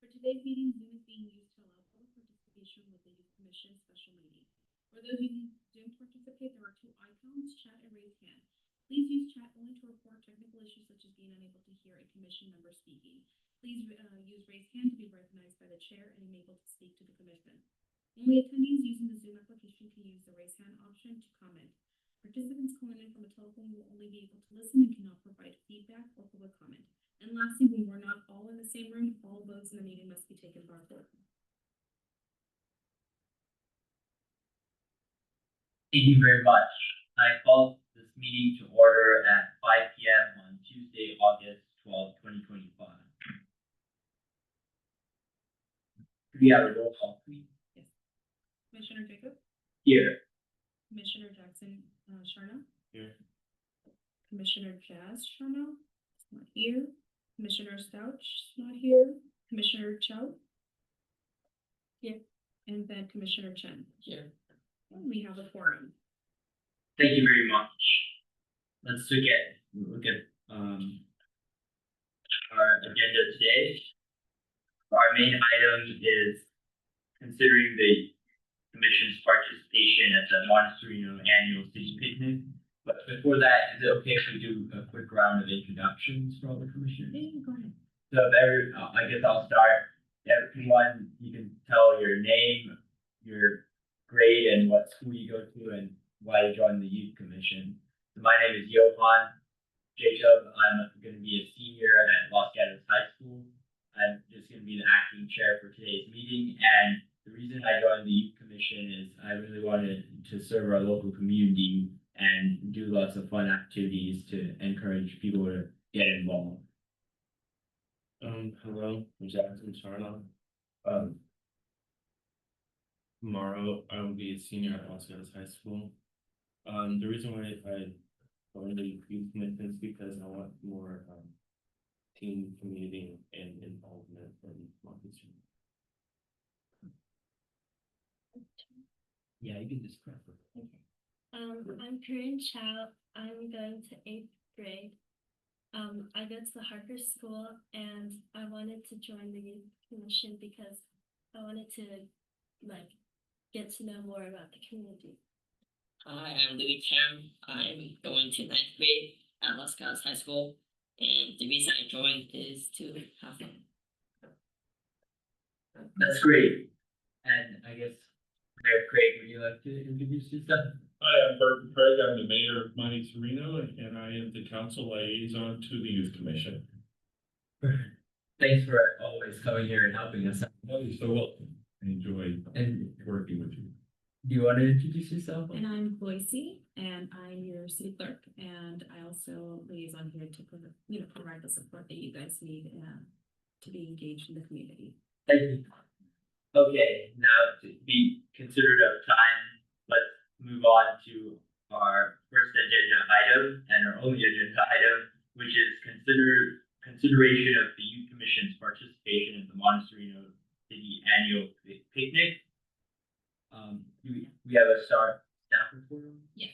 For today's meeting, Zoom is being used to allow public participation with the Youth Commission special meeting. For those using Zoom to participate, there are two icons, chat and raise hand. Please use chat only to report technical issues such as being unable to hear a commission member speaking. Please use raise hand to be recognized by the chair and enabled to speak to the commission. Only attendees using the Zoom application can use the raise hand option to comment. Participants calling in from a telephone will only be able to listen and cannot provide feedback or public comment. And lastly, when we're not all in the same room, all votes in the meeting must be taken by roll. Thank you very much. I call this meeting to order at 5 p.m. on Tuesday, August 12, 2025. Could we have a roll call, please? Yes. Commissioner Jacob? Here. Commissioner Jackson Sharno? Here. Commissioner Jazz Sharno? Not here. Commissioner Stouch, not here. Commissioner Chow? Here. And then Commissioner Chen? Here. And we have a quorum. Thank you very much. Let's look at our agenda today. Our main item is considering the Commission's participation at the Monte Sereno annual city picnic. But before that, is it okay if we do a quick round of introductions for all the commissioners? Yeah, go ahead. So, I guess I'll start. Everyone, you can tell your name, your grade, and what school you go to, and why you joined the Youth Commission. So my name is Johan Jacob. I'm going to be a senior at Los Gatos High School. I'm just going to be the acting chair for today's meeting. And the reason I joined the Youth Commission is I really wanted to serve our local community and do lots of fun activities to encourage people to get involved. Hello, I'm Jackson Sharno. Tomorrow I will be a senior at Los Gatos High School. The reason why I joined the Youth Commission is because I want more team community and involvement in Monte Sereno. Yeah, you can just press it. Okay. I'm Corinne Chow. I'm going to 8th grade. I go to the Harper School, and I wanted to join the Youth Commission because I wanted to get to know more about the community. Hi, I'm Louis Kim. I'm going to 9th grade at Los Gatos High School, and the reason I joined is to have fun. That's great. And I guess, Mayor Craig, would you like to introduce yourself? Hi, I'm Burton Craig. I'm the mayor of Monte Sereno, and I am the council liaison to the Youth Commission. Thanks for always coming here and helping us. Oh, you're so welcome. I enjoy working with you. Do you want to introduce yourself? And I'm Boise, and I'm your city clerk, and I also liaison here to provide the support that you guys need to be engaged in the community. Thank you. Okay, now to be considerate of time, let's move on to our first agenda item and our only agenda item, which is consideration of the Youth Commission's participation at the Monte Sereno City Annual Picnic. We have a staff report. Yes.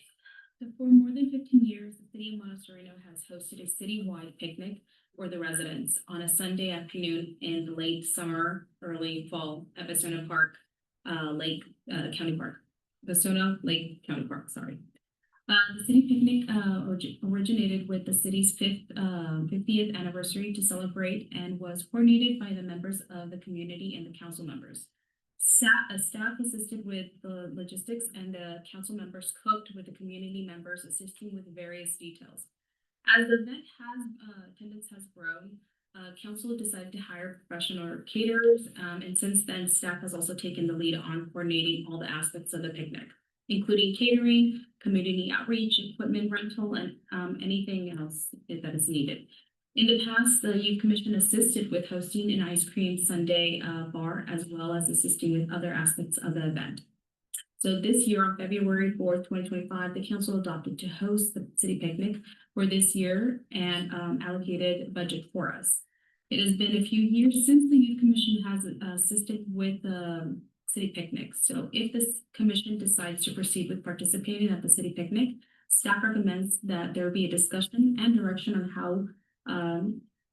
So for more than 15 years, the city of Monte Sereno has hosted a citywide picnic for the residents on a Sunday afternoon in the late summer, early fall at Bessona Park, County Park. Bessona Lake County Park, sorry. The city picnic originated with the city's 50th anniversary to celebrate and was coordinated by the members of the community and the council members. Staff assisted with the logistics, and the council members cooked with the community members, assisting with various details. As the event attendance has grown, council decided to hire professional caterers, and since then, staff has also taken the lead on coordinating all the aspects of the picnic, including catering, community outreach, equipment rental, and anything else that is needed. In the past, the Youth Commission assisted with hosting an ice cream sundae bar, as well as assisting with other aspects of the event. So this year, on February 4th, 2025, the council adopted to host the city picnic for this year and allocated budget for us. It has been a few years since the Youth Commission has assisted with the city picnic. So if this commission decides to proceed with participating at the city picnic, staff recommends that there be a discussion and direction on how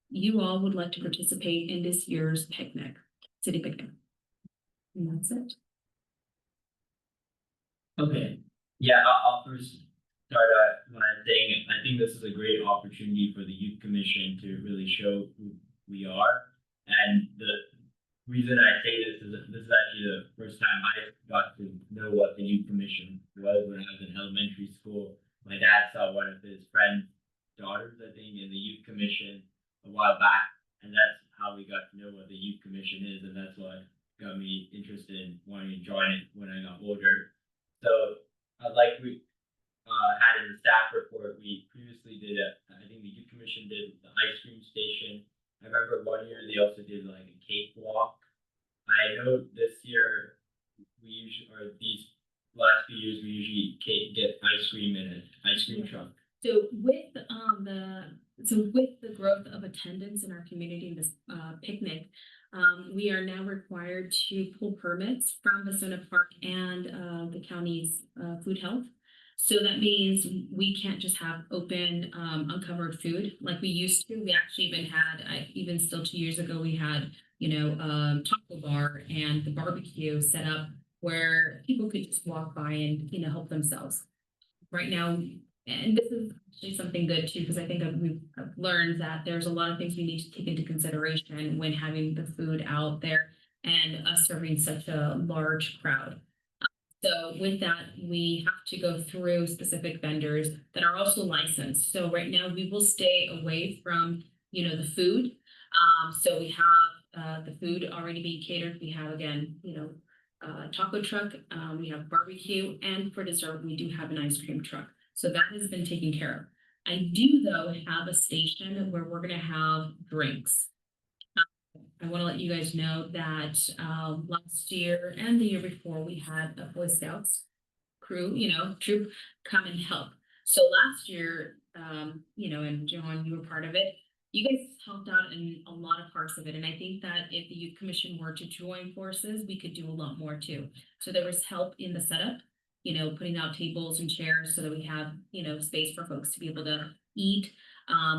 you all would like to participate in this year's picnic. city picnic. And that's it. Okay, yeah, I'll first start out by saying, I think this is a great opportunity for the youth commission to really show who we are. And the reason I say this is that this is actually the first time I got to know what the youth commission was when I was in elementary school. My dad saw one of his friend's daughters, I think, in the youth commission a while back, and that's how we got to know what the youth commission is, and that's what got me interested in wanting to join it when I got older. So, like we had in the staff report, we previously did I think the youth commission did the ice cream station. I remember one year they also did like a cake walk. I know this year we usually, or these last few years, we usually get ice cream in an ice cream truck. So with the growth of attendance in our community in this picnic, we are now required to pull permits from Vasona Park and the county's food health. So that means we can't just have open uncovered food like we used to. We actually even had, even still 2 years ago, we had, taco bar and the barbecue set up where people could just walk by and, help themselves. Right now, and this is actually something good too, because I think we've learned that there's a lot of things we need to take into consideration when having the food out there and us serving such a large crowd. So with that, we have to go through specific vendors that are also licensed. So right now we will stay away from, the food. So we have the food already being catered. We have, again, taco truck, we have barbecue, and for dessert, we do have an ice cream truck. So that has been taken care of. I do, though, have a station where we're going to have drinks. I want to let you guys know that last year and the year before, we had a Boy Scouts crew, troop come and help. So last year, and John, you were part of it. You guys helped out in a lot of parts of it. And I think that if the youth commission were to join forces, we could do a lot more too. So there was help in the setup, putting out tables and chairs so that we have, space for folks to be able to eat.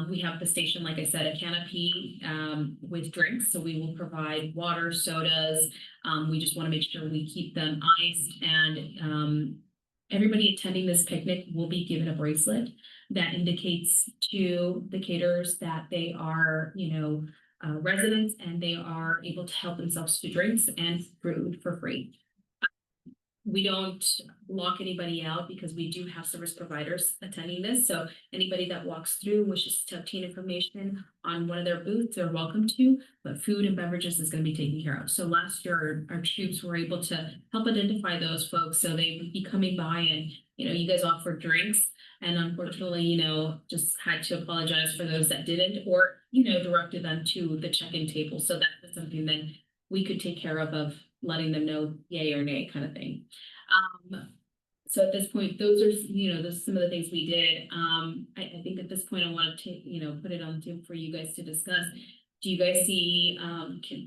We have the station, like I said, a canopy with drinks. So we will provide water, sodas. We just want to make sure we keep them iced, and everybody attending this picnic will be given a bracelet that indicates to the caterers that they are, residents and they are able to help themselves to drinks and food for free. We don't lock anybody out because we do have service providers attending this. So anybody that walks through wishes to obtain information on one of their booths, they're welcome to, but food and beverages is going to be taken care of. So last year, our troops were able to help identify those folks. So they would be coming by and, you guys offered drinks. And unfortunately, just had to apologize for those that didn't, or, directed them to the check-in table. So that was something that we could take care of letting them know yay or nay kind of thing. So at this point, those are, those are some of the things we did. I think at this point, I want to put it on the table for you guys to discuss. Do you guys see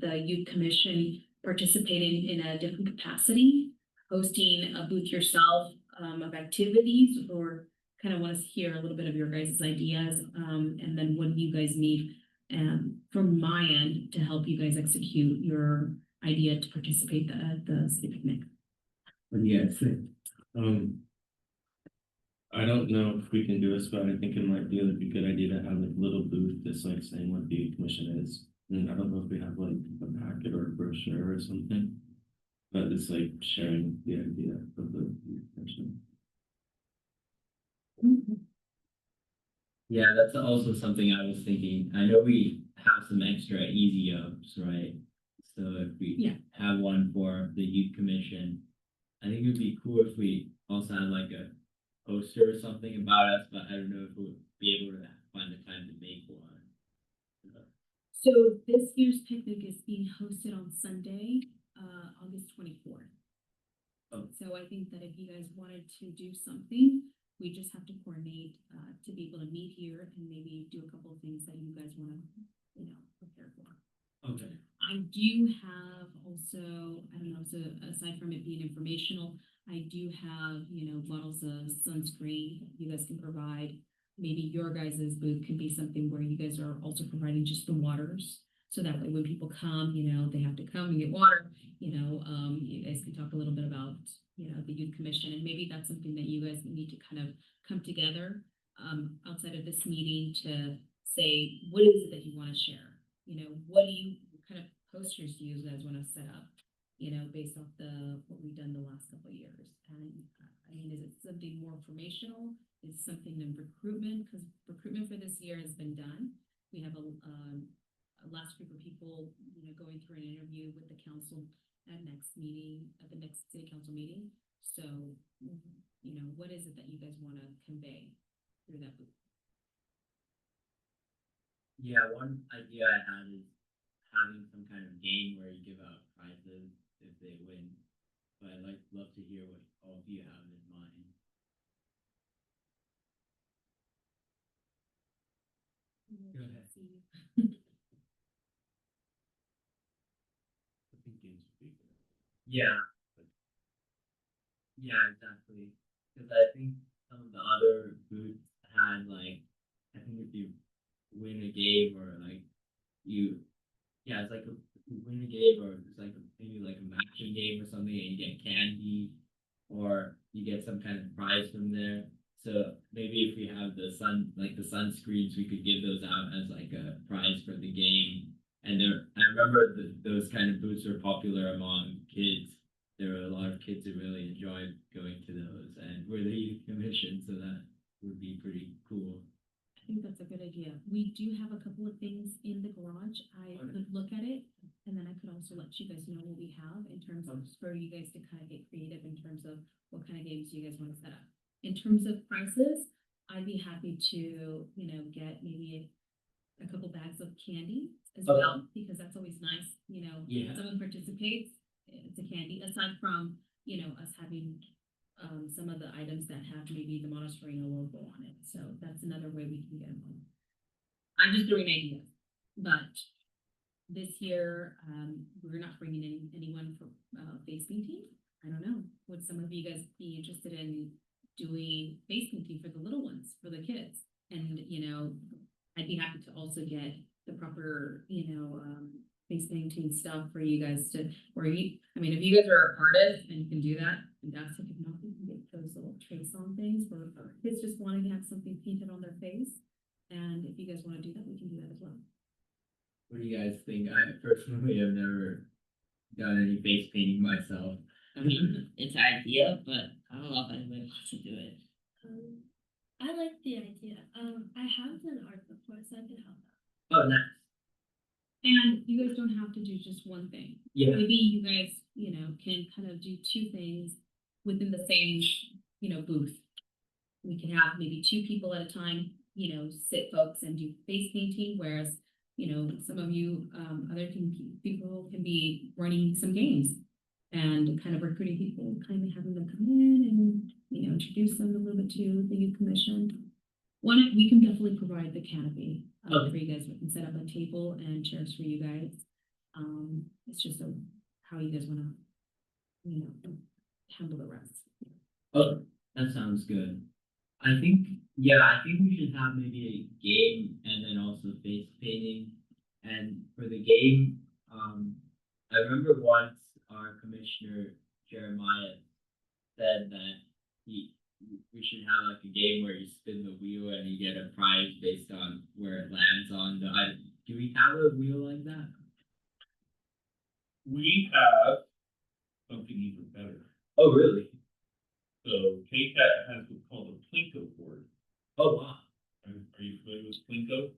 the youth commission participating in a different capacity, hosting a booth yourself of activities, or kind of want to hear a little bit of your guys' ideas, and then what do you guys need from my end to help you guys execute your idea to participate at the city picnic? What do you guys think? I don't know if we can do this, but I think it might be a good idea to have like a little booth just like saying what the commission is. And I don't know if we have like a packet or a brochure or something, but it's like sharing the idea of the commission. Yeah, that's also something I was thinking. I know we have some extra easy ups, right? So if we have one for the youth commission, I think it would be cool if we also had like a poster or something about us, but I don't know if we'll be able to find the time to make one. So this year's picnic is being hosted on Sunday, August 24th. Oh. So I think that if you guys wanted to do something, we just have to coordinate to be able to meet here and maybe do a couple of things that you guys want to, prepare for. Okay. I do have also, I don't know, so aside from it being informational, I do have, bottles of sunscreen you guys can provide. Maybe your guys' booth could be something where you guys are also providing just the waters. So that way when people come, they have to come and get water, you guys can talk a little bit about, the youth commission, and maybe that's something that you guys need to kind of come together outside of this meeting to say, what is it that you want to share? What kind of posters do you guys want to set up? Based off what we've done the last couple of years. And I mean, is it something more informational? Is it something in recruitment? Because recruitment for this year has been done. We have a last group of people, going through an interview with the council at the next city council meeting. So, what is it that you guys want to convey through that booth? Yeah, one idea I had is having some kind of game where you give out prizes if they win. But I'd love to hear what all of you have in mind. Go ahead. I think games would be good. Yeah. Yeah, exactly. Because I think some of the other booths had I think if you win a game or it's like if you win a game or it's maybe a matching game or something and you get candy or you get some kind of prize from there. So maybe if we have the sunscreens, we could give those out as a prize for the game. And I remember those kind of booths were popular among kids. There were a lot of kids who really enjoyed going to those, and we're the youth commission, so that would be pretty cool. I think that's a good idea. We do have a couple of things in the garage. I could look at it, and then I could also let you guys know what we have in terms of for you guys to kind of get creative in terms of what kind of games you guys want to set up. In terms of prices, I'd be happy to, get maybe a couple bags of candy as well, because that's always nice, Yeah. someone participates, it's a candy, aside from, us having some of the items that have maybe the Monte Sereno logo on it. So that's another way we can get them on. I'm just throwing ideas, but this year, we're not bringing in anyone for face painting. I don't know. Would some of you guys be interested in doing face painting for the little ones, for the kids? And, I'd be happy to also get the proper, face painting stuff for you guys to, if you guys are artists and you can do that, fantastic. If not, we can get those little trace on things where kids just wanting to have something painted on their face. And if you guys want to do that, we can do that as well. What do you guys think? I personally have never done any face painting myself. I mean, it's an idea, but I don't know if anybody wants to do it. I like the idea. I have done art before, so I can help out. Oh, nice. And you guys don't have to do just one thing. Yeah. Maybe you guys, can kind of do two things within the same, booth. We can have maybe two people at a time, sit folks and do face painting, whereas, some of you, people can be running some games and kind of recruiting people, kind of having them come in and, introduce them a little bit to the youth commission. We can definitely provide the canopy for you guys. We can set up a table and chairs for you guys. It's just how you guys want to, handle the rest. Oh, that sounds good. I think we should have maybe a game and then also face painting. And for the game, I remember once our commissioner Jeremiah said that we should have a game where you spin the wheel and you get a prize based on where it lands on the. Do we have a wheel like that? We have something even better. Oh, really? So KCAT has what's called a Plinko board. Oh, wow. Are you familiar with Plinko?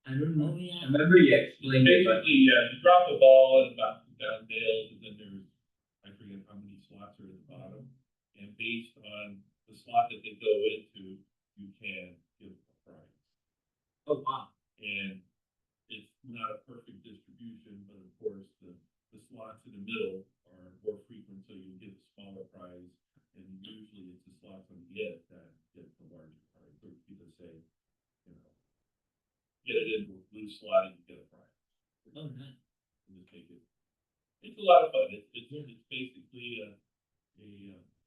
I don't know. Oh, yeah. I remember you explained it, but Basically, you drop the ball and bounce it down nails, and then there's, I forget how many slots are at the bottom. And based on the slot that they go into, you can give a prize. oh, wow. And it's not a perfect distribution, but of course, the slots in the middle are more frequent, so you get a smaller prize. And usually it's the slots on the end that get the larger prize. So you just say, get it into a blue slot and you get a prize. Oh, nice. And just take it. It's a lot of fun. It's basically a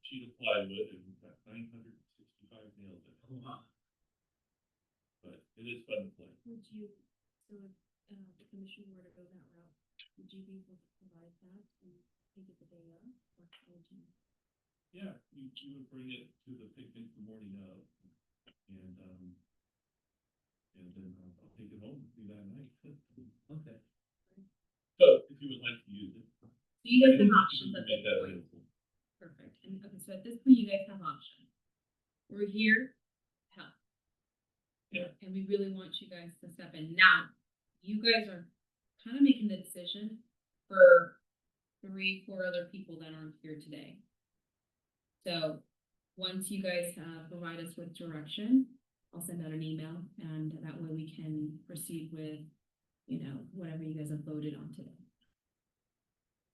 sheet of plywood and we've got 965 nails in it. Oh, wow. But it is fun to play. Would you, so the commission were to go that route, would you be able to provide that and take it the day of? Or how would you? Yeah, you would bring it to the picnic the morning of, and then I'll take it home through that night. Okay. So if you would like to use it. So you guys have we options can at make this that point. available. Perfect. And okay, so at this point, you guys have options. We're here to help. Yeah. And we really want you guys to step in. Now, you guys are kind of making the decision for 3, 4 other people that aren't here today. So once you guys provide us with direction, I'll send out an email, and that way we can proceed with, you know, whatever you guys have voted on today.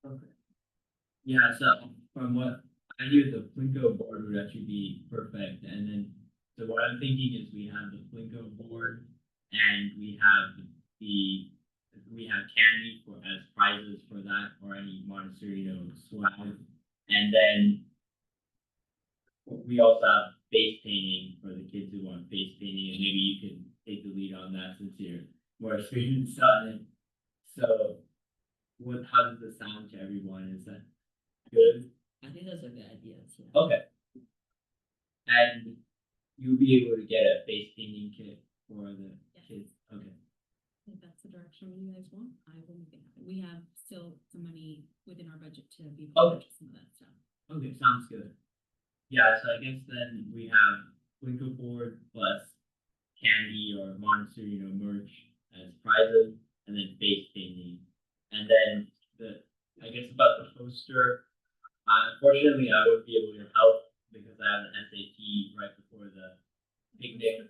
Okay. Yeah, so from what I hear, the Plinko board would actually be perfect, and then, so what I'm thinking is we have the Plinko board, and we have candy for, as prizes for that, or any Monte Sereno swag, and then we also have face painting for the kids who want face painting, and maybe you can take the lead on that since you're more experienced on it. So, how does this sound to everyone? Is that good? I think those are good ideas, yeah. Okay. And you'll be able to get a face painting kit for the kids. Okay. If that's the direction you guys want, I will make it happen. We have still some money within our budget to be able to purchase some of that stuff. Okay, sounds good. Yeah, so I guess then we have Plinko board plus candy or Monte Sereno merch as prizes, and then face painting. And then I guess about the poster, unfortunately I won't be able to help because I have an SAT right before the picnic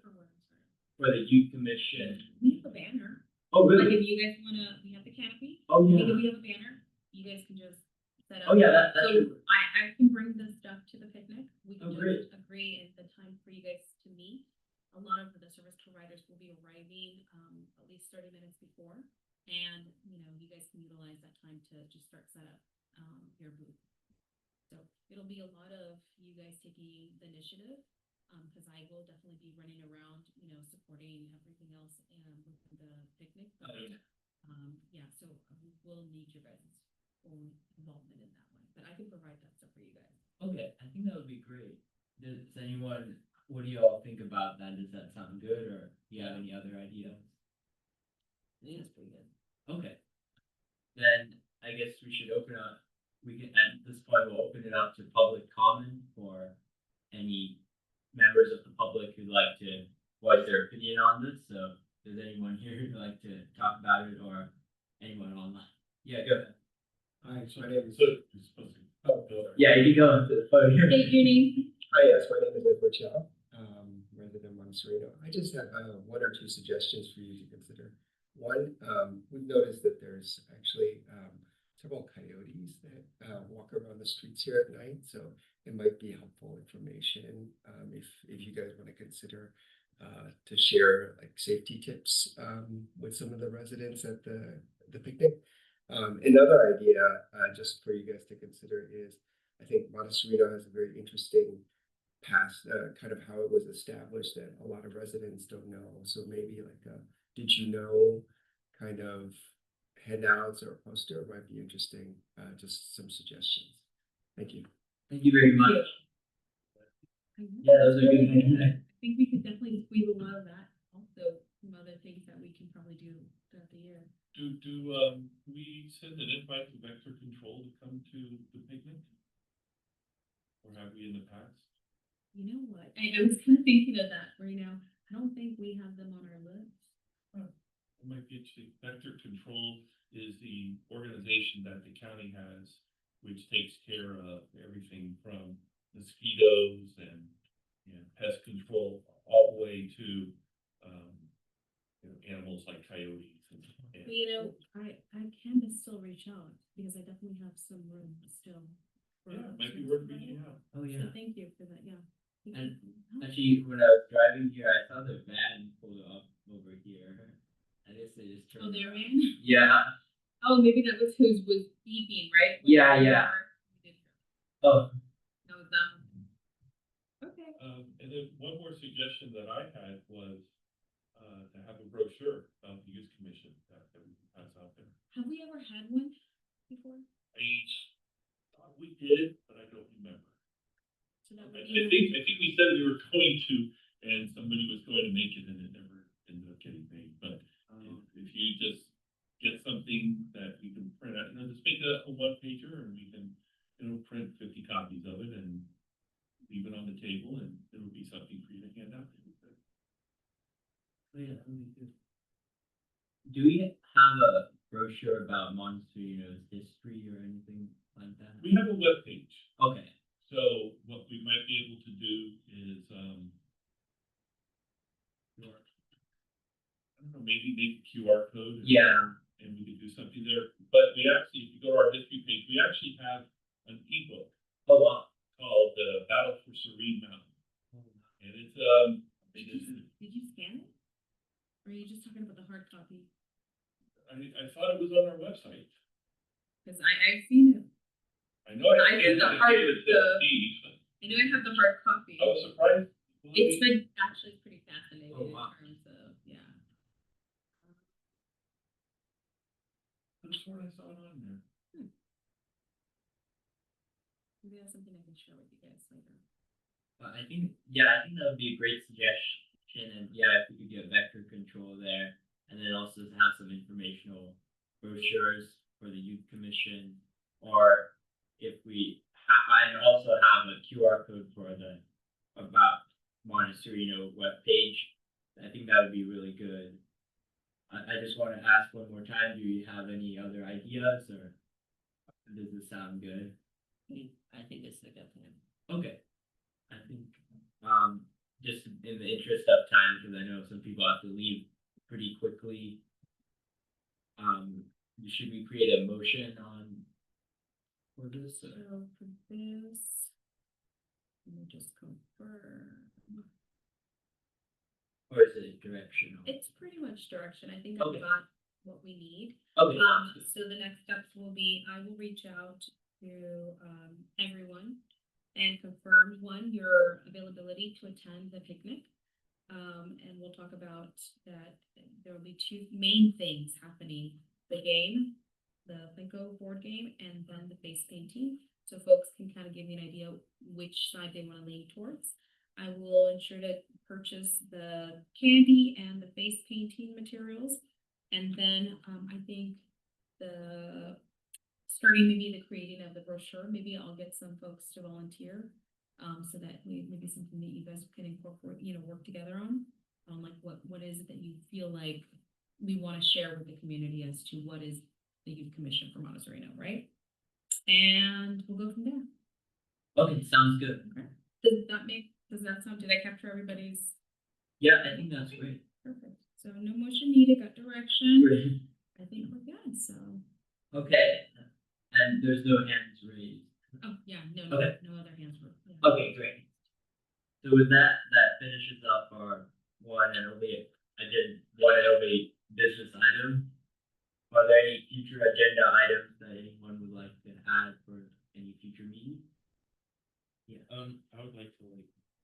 for the youth commission. We have a banner. Oh, Like really? if you guys wanna, we have the canopy. Oh, Maybe yeah. we have a banner. You guys can just set up. Oh, yeah, that's So true. I can bring the stuff to the picnic. We can Oh, great. just agree at the time for you guys to meet. A lot of the service providers will be arriving, at least 30 minutes before. And, you know, you guys can utilize that time to just start set up, your booth. So it'll be a lot of you guys taking the initiative, cause I will definitely be running around, you know, supporting everything else and with the picnic. But, yeah, so we will need your guys' own involvement in that one, but I can provide that stuff for you guys. Okay, I think that would be great. What do you all think about that? Does that sound good, or do you have any other ideas? I think that's pretty good. Okay. Then I guess we should at this point, we'll open it up to public comment for any members of the public who'd like to voice their opinion on this. So does anyone here who'd like to talk about it, or anyone online? Yeah, go ahead. Hi, so my name is. So you're supposed to. Yeah, you can go into the podium. State your name. Hi, yes, my name is Edward Chow, resident of Monte Sereno. I just have 1 or 2 suggestions for you to consider. One, we've noticed that there's actually several coyotes that walk around the streets here at night, so it might be helpful information if you guys want to consider to share like safety tips with some of the residents at the picnic. Another idea, just for you guys to consider, is I think Monte Sereno has a very interesting past, kind of how it was established that a lot of residents don't know. So maybe like a did you know kind of handouts or poster might be interesting. Just some suggestions. Thank you. Thank you very much. Yeah, those are good things. I think we could definitely squeeze a lot of that. Also, some other things that we can probably do throughout the year. Do we send an invite to vector control to come to the picnic? Or have we in the past? You know what? I was kind of thinking of that right now. I don't think we have them on our list. It might be interesting. Vector control is the organization that the county has, which takes care of everything from mosquitoes and pest control all the way to animals like coyotes. But you know, I can still reach out because I definitely have some room still. Yeah, it might be worth reaching out. Oh, So yeah. thank you for that, yeah. Thank And you. actually, when I was driving here, I saw the van pull up over here. I guess they just Oh, turned. there, around. man. Yeah. Oh, maybe that was whose was beeping, right? Yeah, yeah. Oh, That was that one. Okay. And then one more suggestion that I had was to have a brochure of the youth commission that did, but I don't remember. So that I would think, be, I think we said we were going to, and somebody was going to make it and it never ended up getting made, but if you just get something that you can print out, just make a one pager and we can, print 50 copies of it and leave it on the table and it'll be something for you to hand out. Oh, yeah, that would be good. Do we have a brochure about Monte Sereno's history or anything like that? We have a webpage. Okay. So what we might be able to do is, I don't know, maybe make a QR code. Yeah. And we could do something there. But we actually, if you go to our history page, we actually have an ebook Oh, wow. called Battle for Serene Mountain. And it's, did you scan it? Or are you just talking about the hard copy? I thought it was on our website. Cause I've seen it. I know I I did gave the it hard- to the- Steve. I know I have the hard copy. I was surprised. It's been actually pretty fascinating Oh, wow. in terms of, yeah. I swear I saw it on there. Maybe that's something I can share with you guys later. I think that would be a great suggestion, and yeah, if we could get vector control there, and then also have some informational brochures for the youth commission, or if we, I also have a QR code for the about Monte Sereno webpage. I think that would be really good. I just want to ask one more time, do you have any other ideas, or does this sound good? I think it's a good plan. Okay. I think, just in the interest of time, because I know some people have to leave pretty quickly. Should we create a motion on for this? So for this, let me just confirm. Or is it directional? It's pretty much direction. I think Okay. I've got what we need. Okay, sounds good. So the next steps will be, I will reach out to, everyone and confirm, one, your availability to attend the picnic. And we'll talk about that. There will be two main things happening: the game, the Plinko board game, and then the face painting. So folks can kind of give me an idea which side they want to lean towards. I will ensure to purchase the candy and the face painting materials. And then, I think starting maybe the creating of the brochure, maybe I'll get some folks to volunteer. So that maybe something that you guys can incorporate, work together on. Like what is it that you feel like we want to share with the community as to what is the youth commission for Monte Sereno, right? And we'll go from there. Okay, sounds good. Okay. Does that sound, did I capture everybody's? Yeah, I think that's great. Perfect. So no motion needed, got direction. Great. I think we're good, so. Okay, and there's no hands raised. Oh, yeah, no Okay. other hands were. Yeah. Okay, great. So with that finishes up our one and only business item. Are there any future agenda items that anyone would like to add for any future meeting? Yeah. I would like to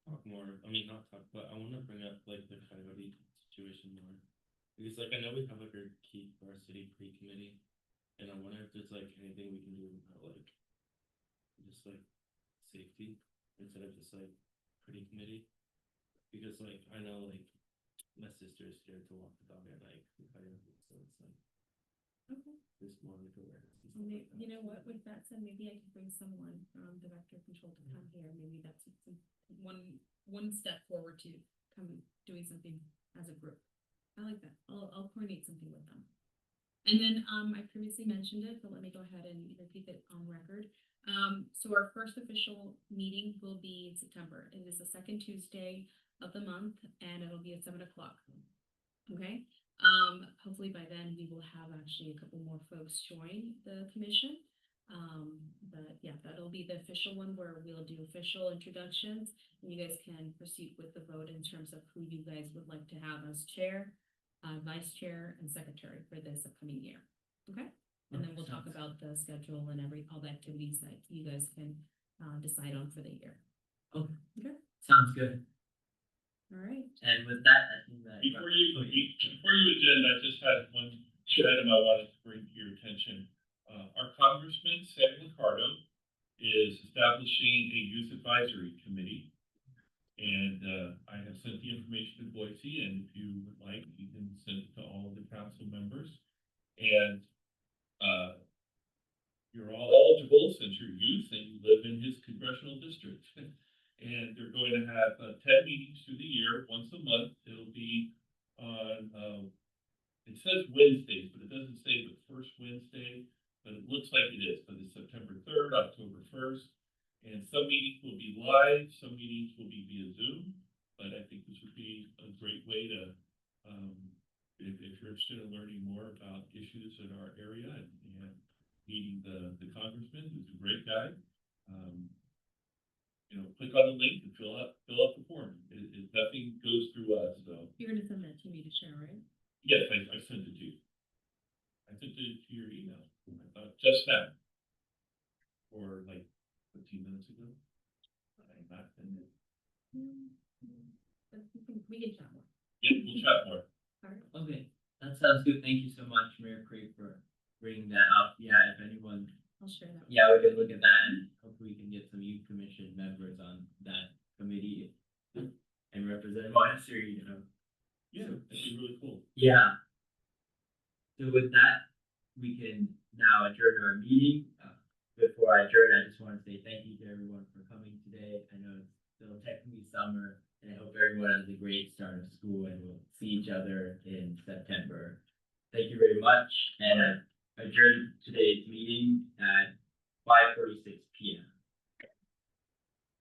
talk more. I mean, not talk, but I want to bring up the coyote situation more, because I know we have a key for our city pre-committee, and I wonder if there's anything we can do about just safety instead of just pretty committee, because I know my sister is scared to walk the dog at night with coyotes, so it's Okay. there's more awareness. and stuff Well, like that. you know what, with that said, maybe I could bring someone from the vector control to come here. Maybe that's one step forward to come doing something as a group. I like that. I'll coordinate something with them. And then, I previously mentioned it, but let me go ahead and repeat it on record. So our first official meeting will be in September. It is the second Tuesday of the month, and it'll be at 7:00. Okay? Hopefully by then we will have actually a couple more folks join the commission. But yeah, that'll be the official one where we'll do official introductions. And you guys can proceed with the vote in terms of who you guys would like to have as chair, vice chair, and secretary for this upcoming year. Okay? And then we'll talk about the schedule and all the activities that you guys can decide on for the year. Okay. Okay. Sounds good. All right. And with that, I think that. Before you adjourn, I just had one item I wanted to bring to your attention. Our Congressman, Sam Licardo, is establishing a youth advisory committee. And I have sent the information to Boise, and if you would like, you can send it to all of the council members. And you're all eligible since you're youth and you live in his congressional district. And they're going to have 10 meetings through the year, once a month. It'll be on, it says Wednesdays, but it doesn't say the first Wednesday, but it looks like it is, but it's September 3rd, October 1st. And some meetings will be live, some meetings will be via Zoom, but I think this would be a great way to, if you're interested in learning more about issues in our area and meeting the congressman, who's a great guy, click on the link and fill out the form. Nothing goes through us, so. You're gonna send that to me to share, right? Yes, I sent it to you. I sent it to your email, I thought, just now. Or like 15 minutes ago. I'm not in it. We can chat more. Yeah, we'll chat more. Okay, that sounds good. Thank you so much, Mayor Craig, for bringing that up. Yeah, if anyone, I'll share that. yeah, we can look at that and hopefully we can get some youth commission members on that committee and represent Montessori, Yeah, that'd be really cool. Yeah. So with that, we can now adjourn our meeting. Before I adjourn, I just want to say thank you to everyone for coming today. I know it's still technically summer, and I hope everyone has a great start of school, and we'll see each other in September. Thank you very much, and I adjourn today's meeting.